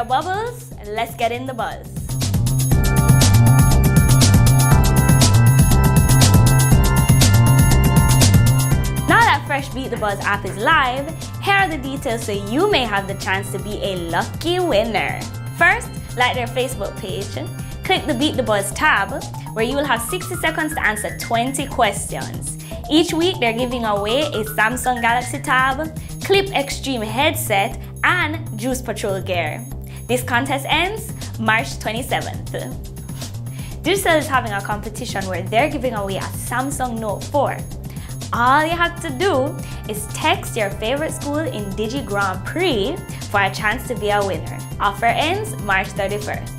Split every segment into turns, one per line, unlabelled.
our bubbles and let's get in the buzz. Now that Fresh Beat the Buzz app is live, here are the details so you may have the chance to be a lucky winner. First, like their Facebook page, click the Beat the Buzz tab, where you will have 60 seconds to answer 20 questions. Each week, they're giving away a Samsung Galaxy Tab, Clip Extreme headset, and Juice Patrol gear. This contest ends March 27th. Digital is having a competition where they're giving away a Samsung Note 4. All you have to do is text your favorite school in Digi Grand Prix for a chance to be a winner. Offer ends March 31st.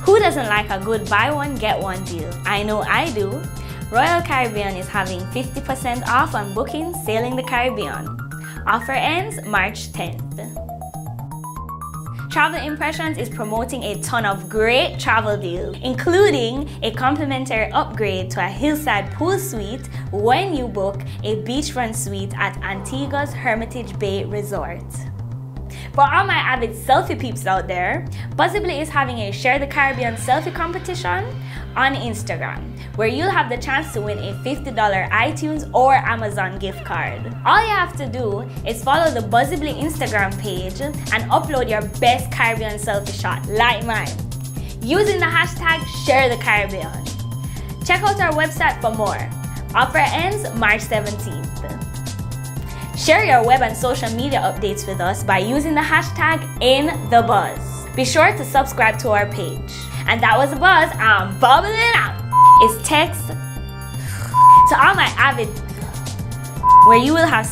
Who doesn't like a good buy one get one deal? I know I do. Royal Caribbean is having 50% off on bookings sailing the Caribbean. Offer ends March 10th. Travel Impressions is promoting a ton of great travel deals, including a complimentary upgrade to a hillside pool suite when you book a beachfront suite at Antigua's Hermitage Bay Resort. For all my avid selfie peeps out there, Buzzebly is having a Share the Caribbean selfie competition on Instagram, where you'll have the chance to win a $50 iTunes or Amazon gift card. All you have to do is follow the Buzzebly Instagram page and upload your best Caribbean selfie shot, like mine, using the hashtag #ShareTheCaribbean. Check out our website for more. Offer ends March 17th. Share your web and social media updates with us by using the hashtag #InTheBuzz. Be sure to subscribe to our page. And that was the buzz. I'm bubbling out. It's text to all my avid, where you will have